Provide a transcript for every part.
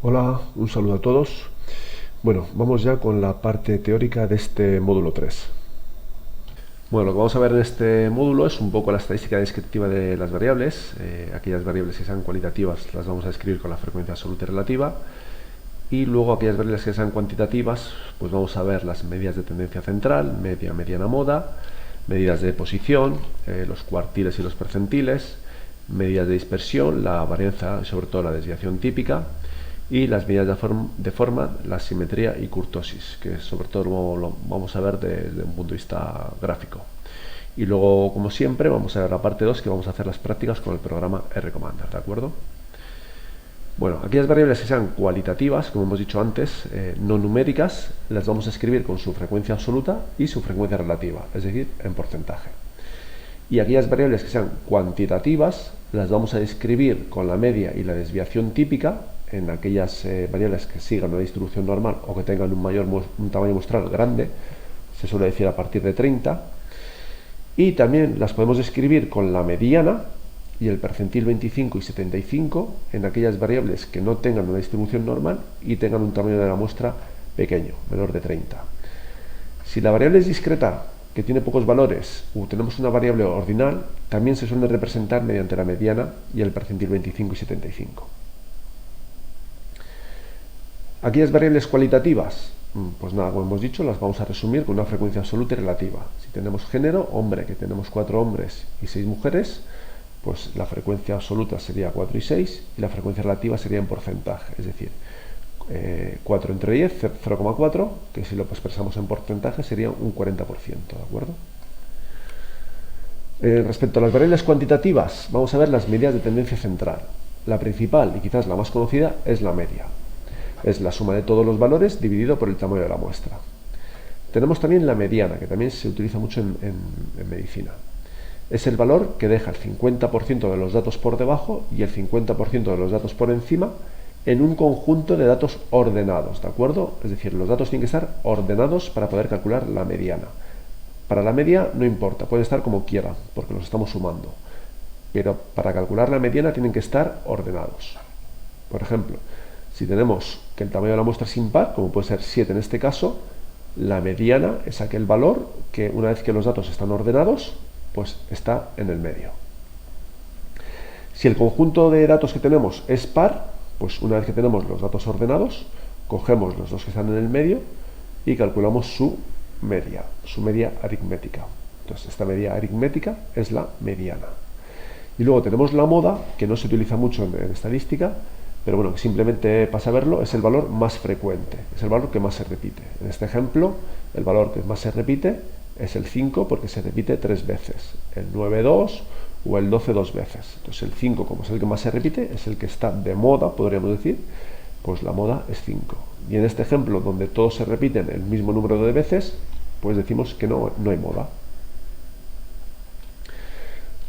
Hola, un saludo a todos. Bueno, vamos ya con la parte teórica de este módulo 3. Bueno, lo que vamos a ver en este módulo es un poco la estadística descriptiva de las variables. Aquellas variables que sean cualitativas las vamos a describir con la frecuencia absoluta y relativa. Y luego aquellas variables que sean cuantitativas, pues vamos a ver las medidas de tendencia central, media, mediana, moda, medidas de posición, los cuartiles y los percentiles, medidas de dispersión, la varianza y sobre todo la desviación típica, y las medidas de forma, la simetría y kurtosis, que sobre todo lo vamos a ver desde un punto de vista gráfico. Y luego, como siempre, vamos a ver la parte 2, que vamos a hacer las prácticas con el programa RCommander, ¿de acuerdo? Bueno, aquellas variables que sean cualitativas, como hemos dicho antes, no numéricas, las vamos a escribir con su frecuencia absoluta y su frecuencia relativa, es decir, en porcentaje. Y aquellas variables que sean cuantitativas, las vamos a describir con la media y la desviación típica en aquellas variables que sigan una distribución normal o que tengan un tamaño muestral grande, se suele decir a partir de 30. Y también las podemos describir con la mediana y el percentil 25 y 75 en aquellas variables que no tengan una distribución normal y tengan un tamaño de la muestra pequeño, menor de 30. Si la variable es discreta, que tiene pocos valores, o tenemos una variable ordinal, también se suele representar mediante la mediana y el percentil 25 y 75. Aquellas variables cualitativas, pues nada, como hemos dicho, las vamos a resumir con una frecuencia absoluta y relativa. Si tenemos género, hombre, que tenemos 4 hombres y 6 mujeres, pues la frecuencia absoluta sería 4 y 6 y la frecuencia relativa sería en porcentaje, es decir, 4 entre 10, 0,4, que si lo expresamos en porcentaje sería un 40%, ¿de acuerdo? Respecto a las variables cuantitativas, vamos a ver las medidas de tendencia central. La principal y quizás la más conocida es la media. Es la suma de todos los valores dividido por el tamaño de la muestra. Tenemos también la mediana, que también se utiliza mucho en medicina. Es el valor que deja el 50% de los datos por debajo y el 50% de los datos por encima en un conjunto de datos ordenados, ¿de acuerdo? Es decir, los datos tienen que estar ordenados para poder calcular la mediana. Para la media no importa, puede estar como quiera, porque los estamos sumando. Pero para calcular la mediana tienen que estar ordenados. Por ejemplo, si tenemos que el tamaño de la muestra es impar, como puede ser 7 en este caso, la mediana es aquel valor que una vez que los datos están ordenados, pues está en el medio. Si el conjunto de datos que tenemos es par, pues una vez que tenemos los datos ordenados, cogemos los dos que están en el medio y calculamos su media aritmética. Entonces, esta media aritmética es la mediana. Y luego tenemos la moda, que no se utiliza mucho en estadística, pero bueno, que simplemente para saberlo es el valor más frecuente, es el valor que más se repite. En este ejemplo, el valor que más se repite es el 5 porque se repite 3 veces, el 9 2 o el 12 2 veces. Entonces el 5, como es el que más se repite, es el que está de moda, podríamos decir, pues la moda es 5. Y en este ejemplo, donde todos se repiten el mismo número de veces, pues decimos que no hay moda.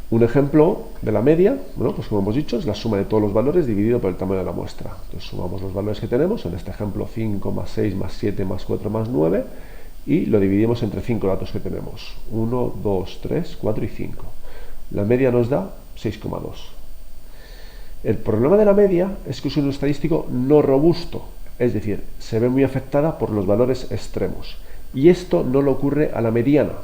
Un ejemplo de la media, bueno, pues como hemos dicho, es la suma de todos los valores dividido por el tamaño de la muestra. Entonces sumamos los valores que tenemos, en este ejemplo 5 más 6 más 7 más 4 más 9, y lo dividimos entre 5 datos que tenemos, 1, 2, 3, 4 y 5. La media nos da 6,2. El problema de la media es que es un estadístico no robusto, es decir, se ve muy afectada por los valores extremos. Y esto no le ocurre a la mediana.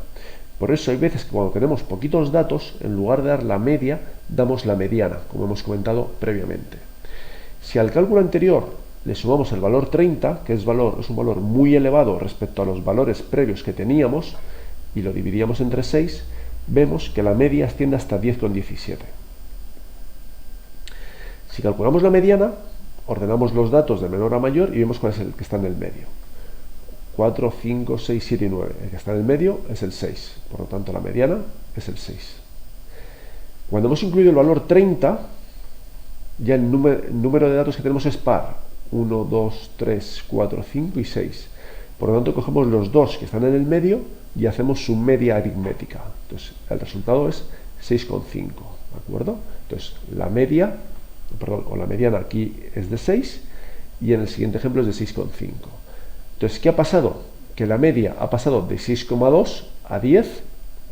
Por eso hay veces que cuando tenemos poquitos datos, en lugar de dar la media, damos la mediana, como hemos comentado previamente. Si al cálculo anterior le sumamos el valor 30, que es un valor muy elevado respecto a los valores previos que teníamos, y lo dividíamos entre 6, vemos que la media asciende hasta 10,17. Si calculamos la mediana, ordenamos los datos de menor a mayor y vemos cuál es el que está en el medio. 4, 5, 6, 7 y 9. El que está en el medio es el 6. Por lo tanto, la mediana es el 6. Cuando hemos incluido el valor 30, ya el número de datos que tenemos es par. 1, 2, 3, 4, 5 y 6. Por lo tanto, cogemos los dos que están en el medio y hacemos su media aritmética. Entonces, el resultado es 6,5. ¿De acuerdo? Entonces, la mediana aquí es de 6 y en el siguiente ejemplo es de 6,5. Entonces, ¿qué ha pasado? Que la media ha pasado de 6,2 a 10,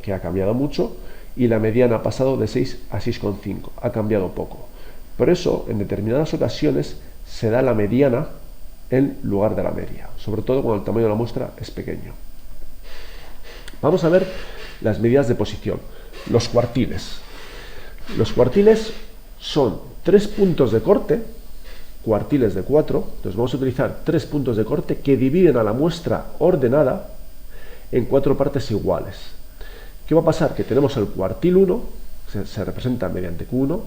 que ha cambiado mucho, y la mediana ha pasado de 6 a 6,5, ha cambiado poco. Por eso, en determinadas ocasiones, se da la mediana en lugar de la media, sobre todo cuando el tamaño de la muestra es pequeño. Vamos a ver las medidas de posición, los cuartiles. Los cuartiles son 3 puntos de corte, cuartiles de 4, entonces vamos a utilizar 3 puntos de corte que dividen a la muestra ordenada en 4 partes iguales. ¿Qué va a pasar? Que tenemos el cuartil 1, se representa mediante Q1,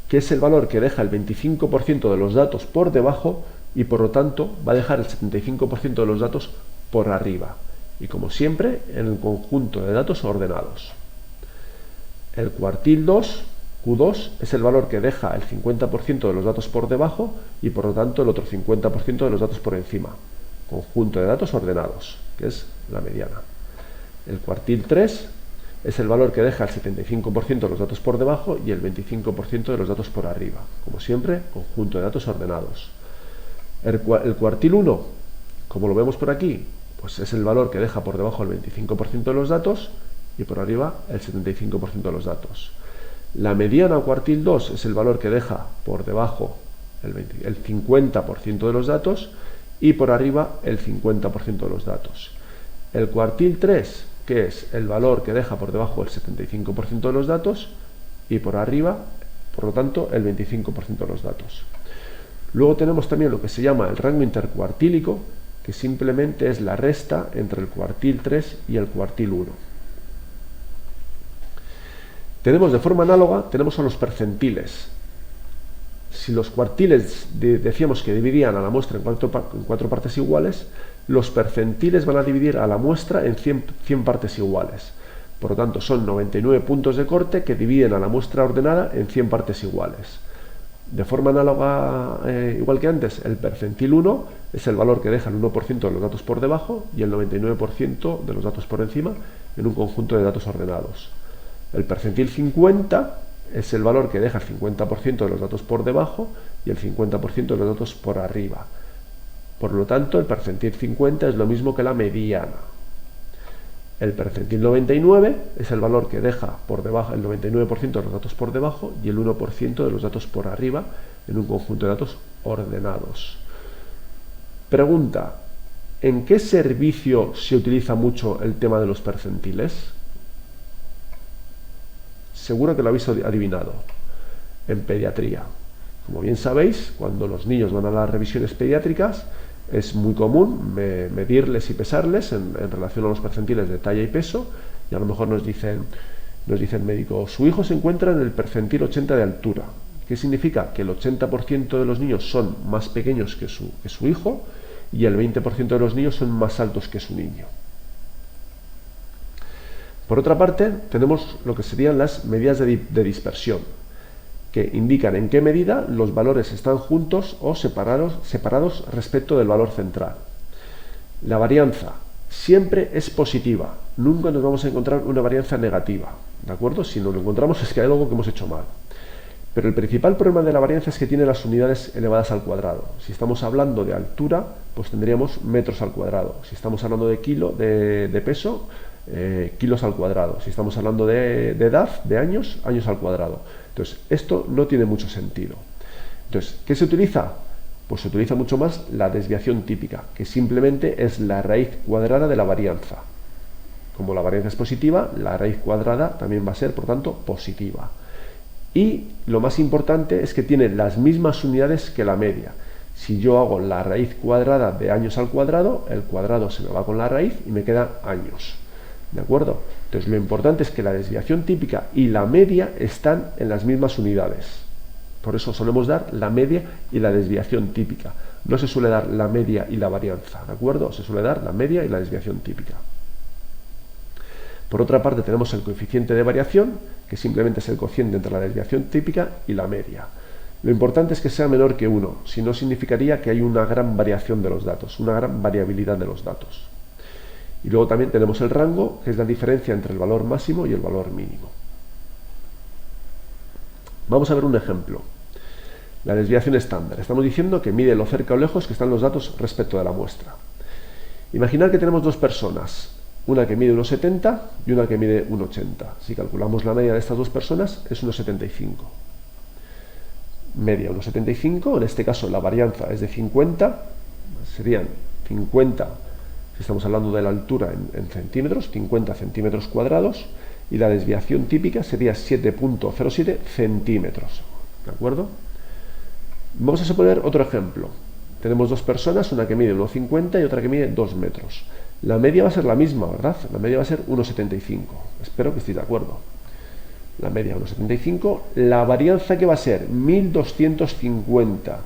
que es el valor que deja el 25% de los datos por debajo y por lo tanto va a dejar el 75% de los datos por arriba. Y como siempre, en el conjunto de datos ordenados. El cuartil 2, Q2, es el valor que deja el 50% de los datos por debajo y por lo tanto el otro 50% de los datos por encima. Conjunto de datos ordenados, que es la mediana. El cuartil 3 es el valor que deja el 75% de los datos por debajo y el 25% de los datos por arriba. Como siempre, conjunto de datos ordenados. El cuartil 1, como lo vemos por aquí, pues es el valor que deja por debajo el 25% de los datos y por arriba el 75% de los datos. La mediana cuartil 2 es el valor que deja por debajo el 50% de los datos y por arriba el 50% de los datos. El cuartil 3, que es el valor que deja por debajo el 75% de los datos y por arriba, por lo tanto, el 25% de los datos. Luego tenemos también lo que se llama el rango intercuartílico, que simplemente es la resta entre el cuartil 3 y el cuartil 1. Tenemos de forma análoga, tenemos a los percentiles. Si los cuartiles decíamos que dividían a la muestra en 4 partes iguales, los percentiles van a dividir a la muestra en 100 partes iguales. Por lo tanto, son 99 puntos de corte que dividen a la muestra ordenada en 100 partes iguales. De forma análoga, igual que antes, el percentil 1 es el valor que deja el 1% de los datos por debajo y el 99% de los datos por encima en un conjunto de datos ordenados. El percentil 50 es el valor que deja el 50% de los datos por debajo y el 50% de los datos por arriba. Por lo tanto, el percentil 50 es lo mismo que la mediana. El percentil 99 es el valor que deja por debajo el 99% de los datos por debajo y el 1% de los datos por arriba en un conjunto de datos ordenados. Pregunta: ¿en qué servicio se utiliza mucho el tema de los percentiles? Seguro que lo habéis adivinado. En pediatría. Como bien sabéis, cuando los niños van a las revisiones pediátricas, es muy común medirles y pesarles en relación a los percentiles de talla y peso, y a lo mejor nos dice el médico: su hijo se encuentra en el percentil 80 de altura. ¿Qué significa? Que el 80% de los niños son más pequeños que su hijo y el 20% de los niños son más altos que su niño. Por otra parte, tenemos lo que serían las medidas de dispersión, que indican en qué medida los valores están juntos o separados respecto del valor central. La varianza siempre es positiva, nunca nos vamos a encontrar una varianza negativa, ¿de acuerdo? Si nos lo encontramos es que hay algo que hemos hecho mal. Pero el principal problema de la varianza es que tiene las unidades elevadas al cuadrado. Si estamos hablando de altura, pues tendríamos metros al cuadrado. Si estamos hablando de de peso, kilos al cuadrado. Si estamos hablando de edad, de años, años al cuadrado. Entonces, esto no tiene mucho sentido. Entonces, ¿qué se utiliza? Pues se utiliza mucho más la desviación típica, que simplemente es la raíz cuadrada de la varianza. Como la varianza es positiva, la raíz cuadrada también va a ser, por tanto, positiva. Y lo más importante es que tiene las mismas unidades que la media. Si yo hago la raíz cuadrada de años al cuadrado, el cuadrado se me va con la raíz y me quedan años. ¿De acuerdo? Entonces lo importante es que la desviación típica y la media están en las mismas unidades. Por eso solemos dar la media y la desviación típica. No se suele dar la media y la varianza, ¿de acuerdo? Se suele dar la media y la desviación típica. Por otra parte tenemos el coeficiente de variación, que simplemente es el cociente entre la desviación típica y la media. Lo importante es que sea menor que 1, si no significaría que hay una gran variación de los datos, una gran variabilidad de los datos. Y luego también tenemos el rango, que es la diferencia entre el valor máximo y el valor mínimo. Vamos a ver un ejemplo. La desviación estándar. Estamos diciendo que mide lo cerca o lejos que están los datos respecto de la muestra. Imaginad que tenemos dos personas, una que mide 1,70 y una que mide 1,80. Si calculamos la media de estas dos personas, es 1,75. media 1,75, en este caso la varianza es de 50, serían 50, si estamos hablando de la altura en centímetros, 50 centímetros cuadrados, y la desviación típica sería 7,07 centímetros, ¿de acuerdo? Vamos a suponer otro ejemplo. Tenemos dos personas, una que mide 1,50 y otra que mide 2 metros. La media va a ser la misma, ¿verdad? La media va a ser 1,75. Espero que estéis de acuerdo. La media 1,75. La varianza que va a ser 1250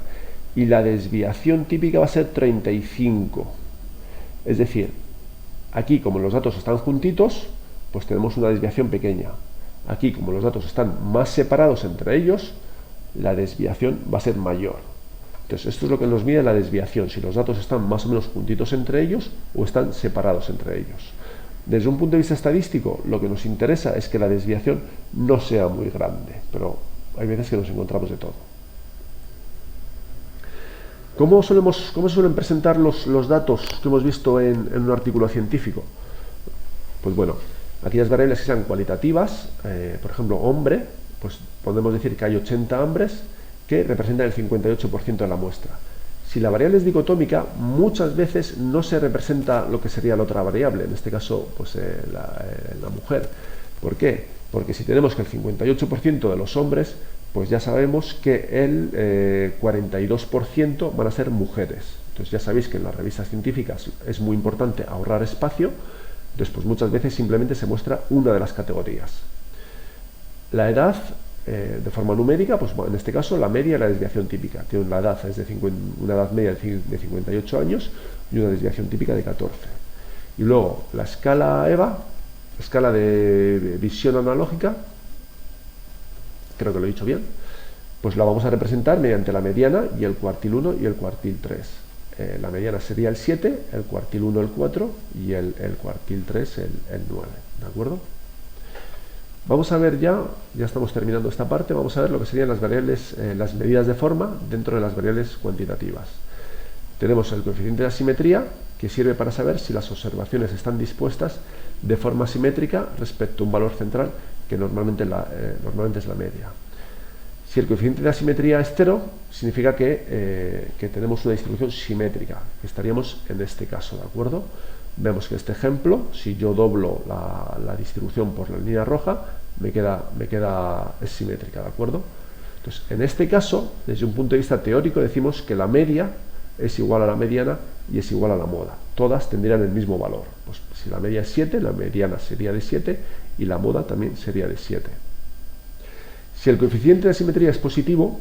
y la desviación típica va a ser 35. Es decir, aquí como los datos están juntitos, pues tenemos una desviación pequeña. Aquí como los datos están más separados entre ellos, la desviación va a ser mayor. Entonces, esto es lo que nos mide la desviación, si los datos están más o menos juntitos entre ellos o están separados entre ellos. Desde un punto de vista estadístico, lo que nos interesa es que la desviación no sea muy grande, pero hay veces que nos encontramos de todo. ¿Cómo se suelen presentar los datos que hemos visto en un artículo científico? Pues bueno, aquellas variables que sean cualitativas, por ejemplo, hombre, pues podemos decir que hay 80 hombres que representan el 58% de la muestra. Si la variable es dicotómica, muchas veces no se representa lo que sería la otra variable, en este caso pues la mujer. ¿Por qué? Porque si tenemos que el 58% de los hombres, pues ya sabemos que el 42% van a ser mujeres. Entonces ya sabéis que en las revistas científicas es muy importante ahorrar espacio, entonces pues muchas veces simplemente se muestra una de las categorías. La edad, de forma numérica, pues en este caso la media y la desviación típica. Tiene una edad, una edad media de 58 años y una desviación típica de 14. Y luego la escala EVA, escala de visión analógica, creo que lo he dicho bien, pues la vamos a representar mediante la mediana y el cuartil 1 y el cuartil 3. La mediana sería el 7, el cuartil 1 el 4 y el cuartil 3 el 9, ¿de acuerdo? Vamos a ver ya estamos terminando esta parte, vamos a ver lo que serían las variables, las medidas de forma dentro de las variables cuantitativas. Tenemos el coeficiente de asimetría, que sirve para saber si las observaciones están dispuestas de forma simétrica respecto a un valor central, que normalmente es la media. Si el coeficiente de asimetría es 0, significa que tenemos una distribución simétrica, que estaríamos en este caso, ¿de acuerdo? Vemos que este ejemplo, si yo doblo la distribución por la línea roja, es simétrica, ¿de acuerdo? Entonces, en este caso, desde un punto de vista teórico, decimos que la media es igual a la mediana y es igual a la moda. Todas tendrían el mismo valor. Pues si la media es 7, la mediana sería de 7 y la moda también sería de 7. Si el coeficiente de asimetría es positivo,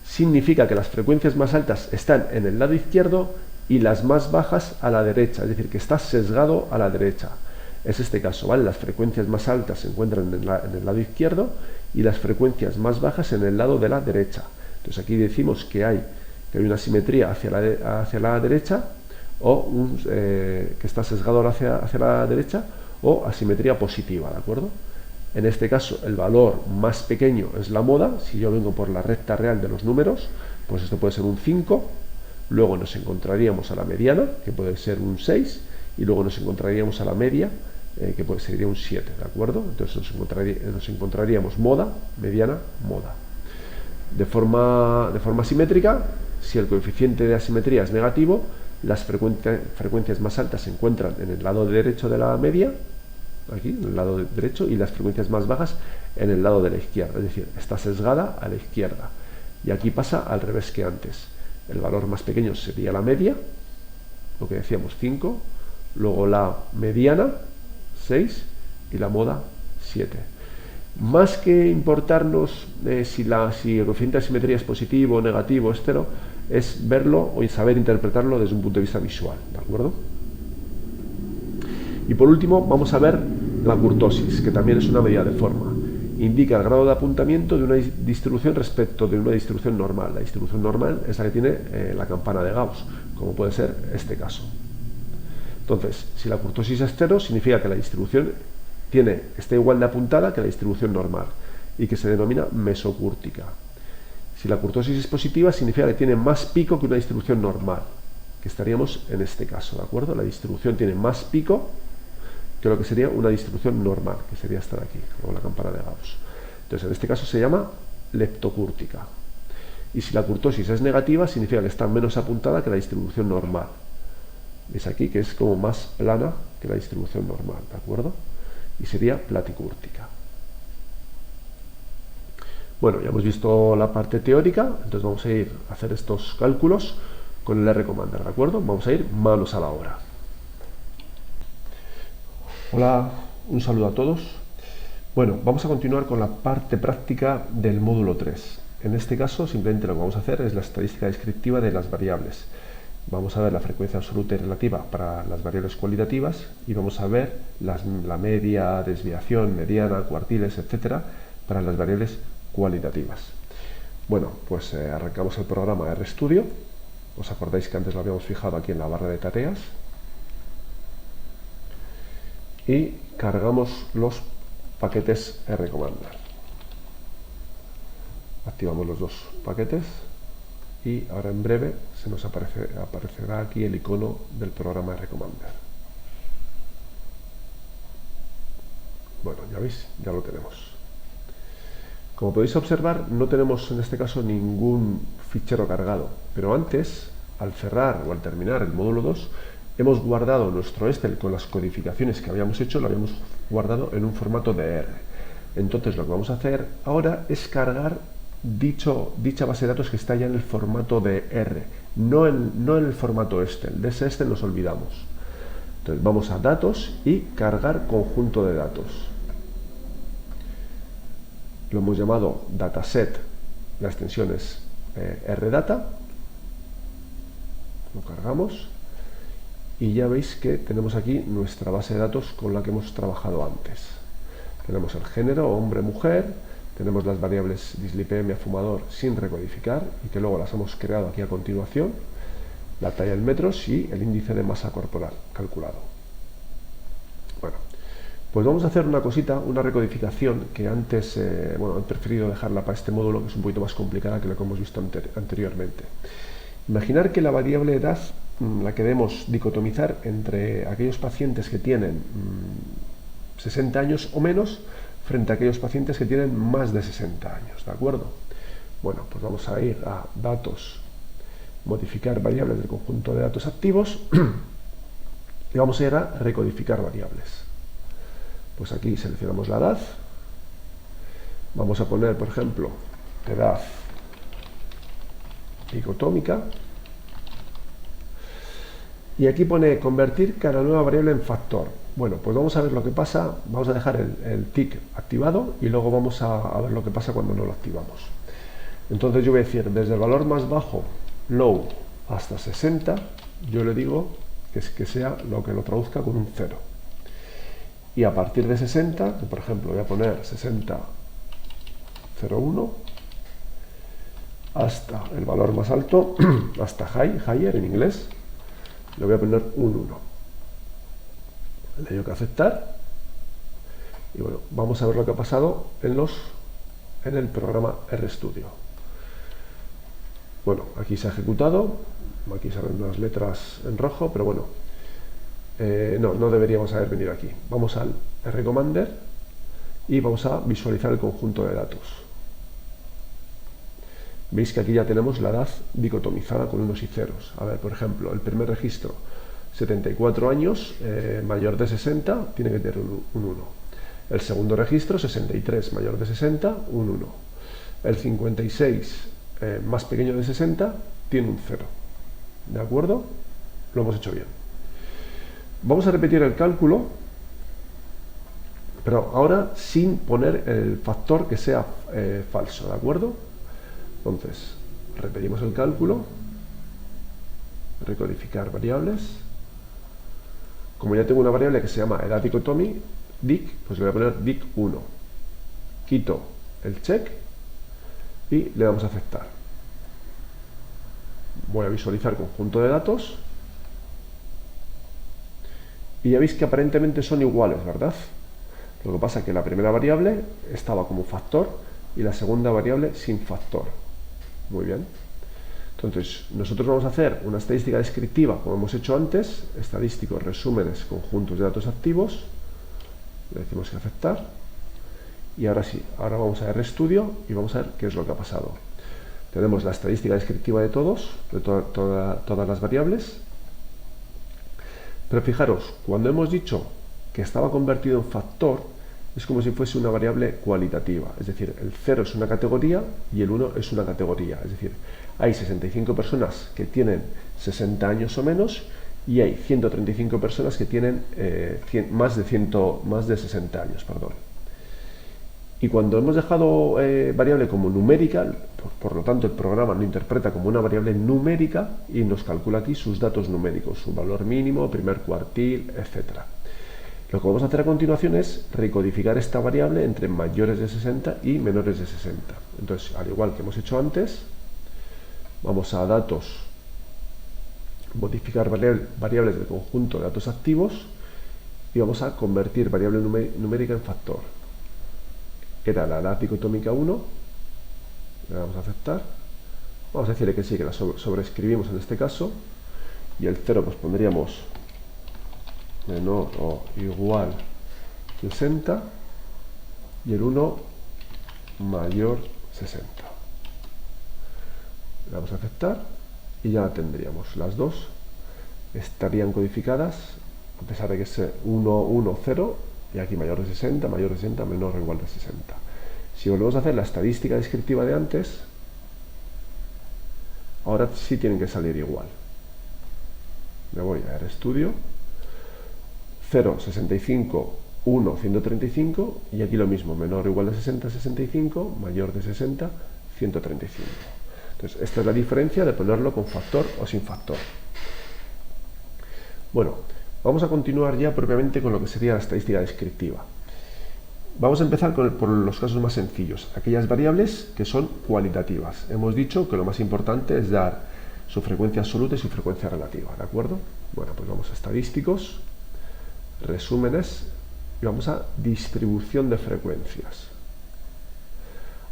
significa que las frecuencias más altas están en el lado izquierdo y las más bajas a la derecha, es decir, que está sesgado a la derecha. Es este caso, ¿vale? Las frecuencias más altas se encuentran en el lado izquierdo y las frecuencias más bajas en el lado de la derecha. Entonces aquí decimos que hay una simetría hacia la derecha o que está sesgado hacia la derecha, o asimetría positiva, ¿de acuerdo? En este caso el valor más pequeño es la moda. Si yo vengo por la recta real de los números, pues esto puede ser un 5. Luego nos encontraríamos a la mediana, que puede ser un 6, y luego nos encontraríamos a la media, que sería un 7, ¿de acuerdo? Entonces nos encontraríamos moda, mediana, moda. De forma simétrica, si el coeficiente de asimetría es negativo, las frecuencias más altas se encuentran en el lado derecho de la media, aquí, en el lado derecho, y las frecuencias más bajas en el lado de la izquierda, es decir, está sesgada a la izquierda. Y aquí pasa al revés que antes. El valor más pequeño sería la media, lo que decíamos 5, luego la mediana 6 y la moda 7. Más que importarnos si el coeficiente de asimetría es positivo, negativo, es 0, es verlo o saber interpretarlo desde un punto de vista visual, ¿de acuerdo? Y por último vamos a ver la kurtosis, que también es una medida de forma. Indica el grado de apuntamiento de una distribución respecto de una distribución normal. La distribución normal es la que tiene la campana de Gauss, como puede ser este caso. Entonces, si la kurtosis es 0, significa que la distribución está igual de apuntada que la distribución normal y que se denomina mesocúrtica. Si la kurtosis es positiva, significa que tiene más pico que una distribución normal, que estaríamos en este caso, ¿de acuerdo? La distribución tiene más pico que lo que sería una distribución normal, que sería estar aquí, como la campana de Gauss. Entonces, en este caso se llama leptocúrtica. Y si la curtosis es negativa, significa que está menos apuntada que la distribución normal. ¿Veis aquí que es como más plana que la distribución normal, ¿de acuerdo? Y sería platicúrtica. Bueno, ya hemos visto la parte teórica, entonces vamos a ir a hacer estos cálculos con el R-Commander, ¿de acuerdo? Vamos a ir manos a la obra. Hola, un saludo a todos. Bueno, vamos a continuar con la parte práctica del módulo 3. En este caso, simplemente lo que vamos a hacer es la estadística descriptiva de las variables. Vamos a ver la frecuencia absoluta y relativa para las variables cualitativas y vamos a ver la media, desviación, mediana, cuartiles, etcétera, para las variables cualitativas. Bueno, pues arrancamos el programa RStudio. ¿Os acordáis que antes lo habíamos fijado aquí en la barra de tareas? Y cargamos los paquetes R-Commander. Activamos los dos paquetes y ahora en breve se nos aparecerá aquí el icono del programa R-Commander. Bueno, ya veis, ya lo tenemos. Como podéis observar, no tenemos en este caso ningún fichero cargado, pero antes, al cerrar o al terminar el módulo 2, hemos guardado nuestro Excel con las codificaciones que habíamos hecho, lo habíamos guardado en un formato de R. Entonces lo que vamos a hacer ahora es cargar dicha base de datos que está ya en el formato de R, no en el formato Excel. De ese Excel nos olvidamos. Entonces vamos a datos y cargar conjunto de datos. Lo hemos llamado dataset, la extensión es rdata. Lo cargamos y ya veis que tenemos aquí nuestra base de datos con la que hemos trabajado antes. Tenemos el género, hombre, mujer, tenemos las variables dislipemia, fumador sin recodificar y que luego las hemos creado aquí a continuación, la talla en metros y el índice de masa corporal calculado. Bueno, pues vamos a hacer una cosita, una recodificación que antes, bueno, he preferido dejarla para este módulo que es un poquito más complicada que lo que hemos visto anteriormente. Imaginar que la variable edad la queremos dicotomizar entre aquellos pacientes que tienen 60 años o menos frente a aquellos pacientes que tienen más de 60 años, ¿de acuerdo? Bueno, pues vamos a ir a datos, modificar variables del conjunto de datos activos y vamos a ir a recodificar variables. Pues aquí seleccionamos la edad, vamos a poner, por ejemplo, edad dicotómica. Y aquí pone convertir cada nueva variable en factor. Bueno, pues vamos a ver lo que pasa. Vamos a dejar el tick activado y luego vamos a ver lo que pasa cuando no lo activamos. Entonces yo voy a decir, desde el valor más bajo, low, hasta 60, yo le digo que sea lo que lo traduzca con un 0. Y a partir de 60, por ejemplo, voy a poner 60,01, hasta el valor más alto, hasta higher en inglés, le voy a poner un 1. Le tengo que aceptar. Y bueno, vamos a ver lo que ha pasado en el programa RStudio. Bueno, aquí se ha ejecutado. Aquí salen unas letras en rojo, pero bueno, no deberíamos haber venido aquí. Vamos al R-Commander y vamos a visualizar el conjunto de datos. Veis que aquí ya tenemos la edad dicotomizada con unos y ceros. A ver, por ejemplo, el primer registro, 74 años, mayor de 60, tiene que tener un 1. El segundo registro, 63, mayor de 60, un 1. El 56, más pequeño de 60, tiene un 0. ¿De acuerdo? Lo hemos hecho bien. Vamos a repetir el cálculo, pero ahora sin poner el factor que sea falso, ¿de acuerdo? Entonces, repetimos el cálculo, recodificar variables. Como ya tengo una variable que se llama edad dicotomy, dic, pues le voy a poner dic1. Quito el check y le damos a aceptar. Voy a visualizar conjunto de datos y ya veis que aparentemente son iguales, ¿verdad? Lo que pasa es que la primera variable estaba como factor y la segunda variable sin factor. Muy bien. Entonces, nosotros vamos a hacer una estadística descriptiva, como hemos hecho antes, estadísticos, resúmenes, conjuntos de datos activos. Le decimos que aceptar. Y ahora sí, ahora vamos a RStudio y vamos a ver qué es lo que ha pasado. Tenemos la estadística descriptiva de todos, de todas las variables. Pero fijaros, cuando hemos dicho que estaba convertido en factor, es como si fuese una variable cualitativa. Es decir, el 0 es una categoría y el 1 es una categoría. Es decir, hay 65 personas que tienen 60 años o menos y hay 135 personas que tienen más de 60 años. Perdón. Y cuando hemos dejado variable como numérica, por lo tanto el programa lo interpreta como una variable numérica y nos calcula aquí sus datos numéricos, su valor mínimo, primer cuartil, etc. Lo que vamos a hacer a continuación es recodificar esta variable entre mayores de 60 y menores de 60. Entonces, al igual que hemos hecho antes, vamos a datos, modificar variables del conjunto de datos activos y vamos a convertir variable numérica en factor. Era la edad dicotómica 1, le damos a aceptar, vamos a decirle que sí, que la sobreescribimos en este caso, y el 0 pues pondríamos menor o igual 60 y el 1 mayor 60. Le damos a aceptar y ya la tendríamos. Las dos estarían codificadas, a pesar de que es 1, 1, 0, y aquí mayor de 60, menor o igual de 60. Si volvemos a hacer la estadística descriptiva de antes, ahora sí tienen que salir igual. Me voy a RStudio, 0, 65, 1, 135, y aquí lo mismo, menor o igual de 60, 65, mayor de 60, 135. Entonces, esta es la diferencia de ponerlo con factor o sin factor. Bueno, vamos a continuar ya propiamente con lo que sería la estadística descriptiva. Vamos a empezar por los casos más sencillos, aquellas variables que son cualitativas. Hemos dicho que lo más importante es dar su frecuencia absoluta y su frecuencia relativa, ¿de acuerdo? Bueno, pues vamos a estadísticos, resúmenes y vamos a distribución de frecuencias.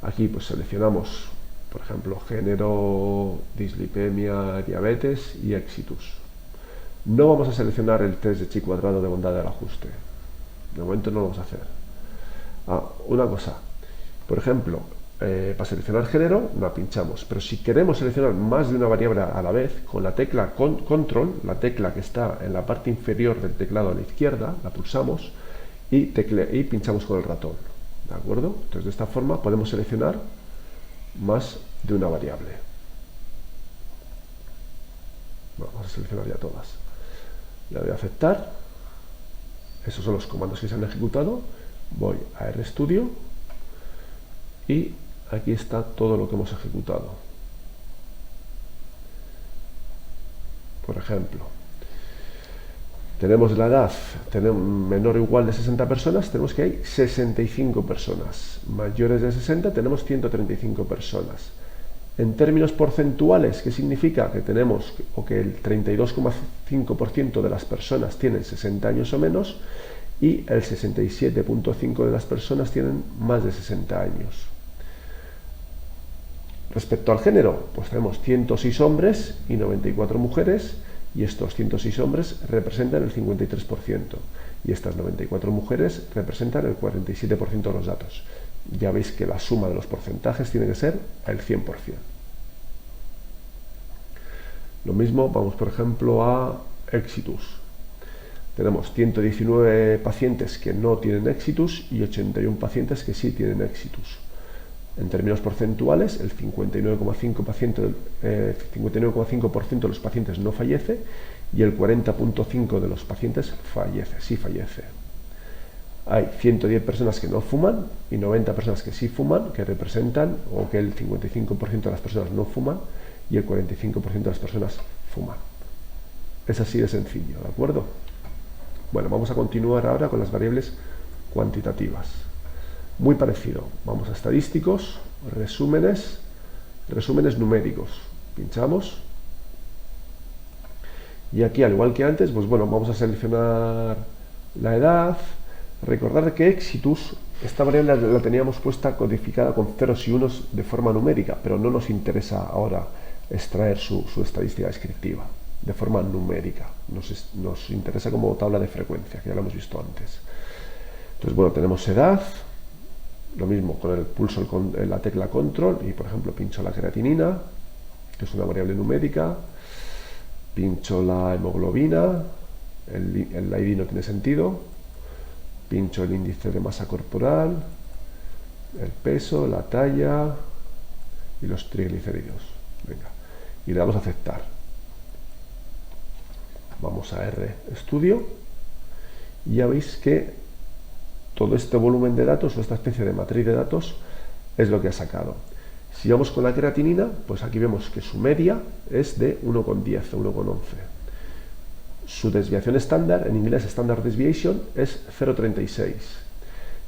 Aquí pues seleccionamos, por ejemplo, género, dislipemia, diabetes y exitus. No vamos a seleccionar el test de chi cuadrado de bondad del ajuste. De momento no lo vamos a hacer. Una cosa, por ejemplo, para seleccionar género la pinchamos, pero si queremos seleccionar más de una variable a la vez, con la tecla control, la tecla que está en la parte inferior del teclado a la izquierda, la pulsamos y pinchamos con el ratón, ¿de acuerdo? Entonces de esta forma podemos seleccionar más de una variable. Bueno, vamos a seleccionar ya todas. Le doy a aceptar. Esos son los comandos que se han ejecutado. Voy a RStudio y aquí está todo lo que hemos ejecutado. Por ejemplo, tenemos la edad, tenemos menor o igual de 60 personas, tenemos que hay 65 personas. Mayores de 60 tenemos 135 personas. En términos porcentuales, ¿qué significa? Que tenemos que el 32,5% de las personas tienen 60 años o menos y el 67,5% de las personas tienen más de 60 años. Respecto al género, pues tenemos 106 hombres y 94 mujeres, y estos 106 hombres representan el 53%, y estas 94 mujeres representan el 47% de los datos. Ya veis que la suma de los porcentajes tiene que ser el 100%. Lo mismo, vamos por ejemplo a exitus. Tenemos 119 pacientes que no tienen exitus y 81 pacientes que sí tienen exitus. En términos porcentuales, el 59,5% de los pacientes no fallece y el 40,5% de los pacientes sí fallece. Hay 110 personas que no fuman y 90 personas que sí fuman, que representan, o que el 55% de las personas no fuman y el 45% de las personas fuman. Es así de sencillo, ¿de acuerdo? Bueno, vamos a continuar ahora con las variables cuantitativas. Muy parecido. Vamos a estadísticos, resúmenes numéricos. Pinchamos. Y aquí, al igual que antes, pues bueno, vamos a seleccionar la edad. Recordad que exitus, esta variable la teníamos puesta codificada con ceros y unos de forma numérica, pero no nos interesa ahora extraer su estadística descriptiva de forma numérica. Nos interesa como tabla de frecuencia, que ya lo hemos visto antes. Entonces, bueno, tenemos edad, lo mismo, con el pulso en la tecla control y, por ejemplo, pincho la creatinina, que es una variable numérica, pincho la hemoglobina, el ID no tiene sentido, pincho el índice de masa corporal, el peso, la talla y los triglicéridos. Venga, y le damos a aceptar. Vamos a RStudio y ya veis que todo este volumen de datos o esta especie de matriz de datos es lo que ha sacado. Si vamos con la creatinina, pues aquí vemos que su media es de 1,10 o 1,11. Su desviación estándar, en inglés Standard Deviation, es 0,36.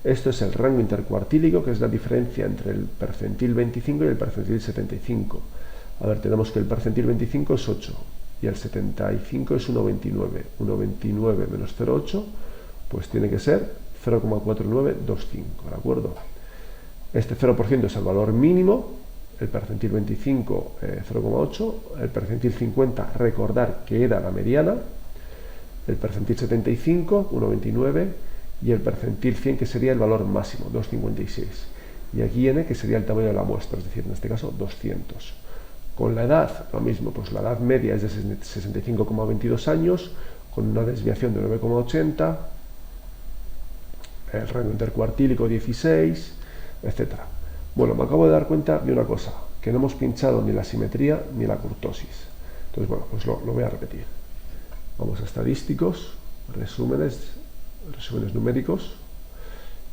Esto es el rango intercuartílico, que es la diferencia entre el percentil 25 y el percentil 75. A ver, tenemos que el percentil 25 es 8 y el 75 es 1,29. 1,29 menos 0,8, pues tiene que ser 0,4925, ¿de acuerdo? Este 0% es el valor mínimo, el percentil 25 0,8, el percentil 50, recordar que era la mediana, el percentil 75, 1,29, y el percentil 100, que sería el valor máximo, 2,56. Y aquí n, que sería el tamaño de la muestra, es decir, en este caso 200. Con la edad, lo mismo, pues la edad media es de 65,22 años, con una desviación de 9,80, el rango intercuartílico 16, etcétera. Bueno, me acabo de dar cuenta de una cosa, que no hemos pinchado ni la simetría ni la kurtosis. Entonces, bueno, pues lo voy a repetir. Vamos a estadísticos, resúmenes numéricos,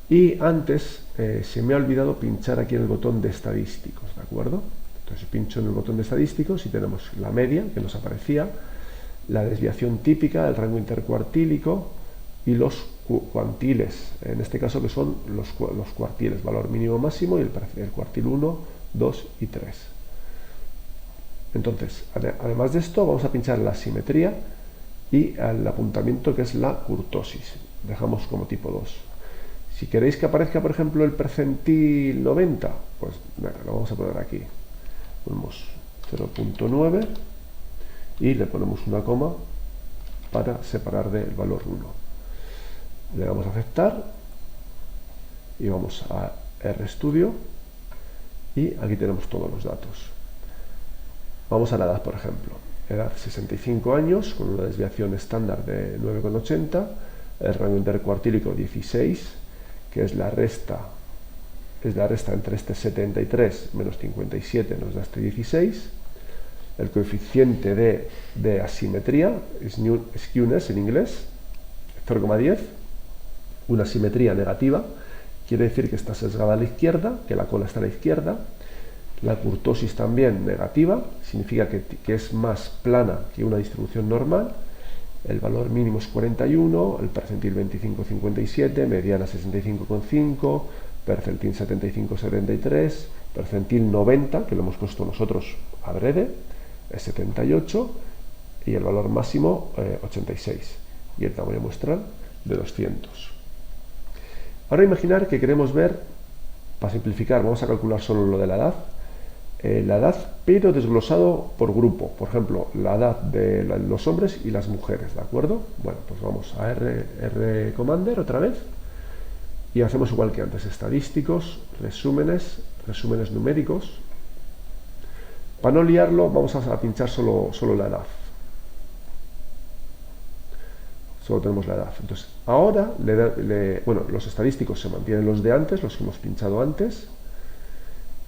y antes se me ha olvidado pinchar aquí en el botón de estadísticos, ¿de acuerdo? Entonces pincho en el botón de estadísticos y tenemos la media, que nos aparecía, la desviación típica, el rango intercuartílico y los cuantiles, en este caso que son los cuartiles, valor mínimo máximo y el cuartil 1, 2 y 3. Entonces, además de esto, vamos a pinchar la simetría y el apuntamiento, que es la kurtosis. Dejamos como tipo 2. Si queréis que aparezca, por ejemplo, el percentil 90, pues venga, lo vamos a poner aquí. Ponemos 0,9 y le ponemos una coma para separar del valor 1. Le damos a aceptar y vamos a RStudio y aquí tenemos todos los datos. Vamos a la edad, por ejemplo. Edad 65 años, con una desviación estándar de 9,80, el rango intercuartílico 16, que es la resta entre este 73 menos 57 nos da este 16, el coeficiente de asimetría, skewness en inglés, 0,10, una simetría negativa, quiere decir que está sesgada a la izquierda, que la cola está a la izquierda. La kurtosis también negativa, significa que es más plana que una distribución normal. El valor mínimo es 41, el percentil 25,57, mediana 65,5, percentil 75,73, percentil 90, que lo hemos puesto nosotros adrede, es 78, y el valor máximo 86, y el tamaño muestral de 200. Ahora imaginar que queremos ver, para simplificar, vamos a calcular solo lo de la edad, pero desglosado por grupo. Por ejemplo, la edad de los hombres y las mujeres, ¿de acuerdo? Bueno, pues vamos a R Commander otra vez y hacemos igual que antes, estadísticos, resúmenes numéricos. Para no liarlo, vamos a pinchar solo la edad. Solo tenemos la edad. Entonces, ahora, bueno, los estadísticos se mantienen los de antes, los que hemos pinchado antes,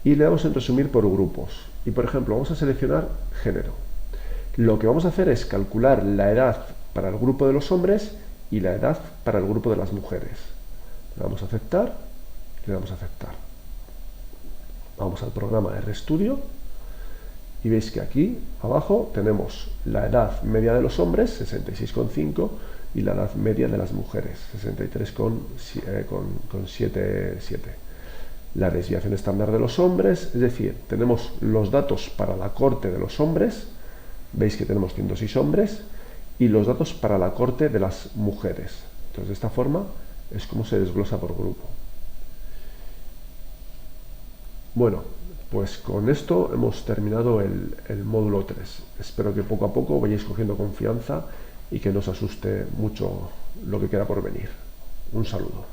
y le damos en resumir por grupos. Y por ejemplo, vamos a seleccionar género. Lo que vamos a hacer es calcular la edad para el grupo de los hombres y la edad para el grupo de las mujeres. Le damos a aceptar y le damos a aceptar. Vamos al programa RStudio y veis que aquí abajo tenemos la edad media de los hombres, 66,5, y la edad media de las mujeres, 63,7. La desviación estándar de los hombres, es decir, tenemos los datos para la corte de los hombres, veis que tenemos 106 hombres, y los datos para la corte de las mujeres. Entonces, de esta forma es como se desglosa por grupo. Bueno, pues con esto hemos terminado el módulo 3. Espero que poco a poco vayáis cogiendo confianza y que no os asuste mucho lo que queda por venir. Un saludo.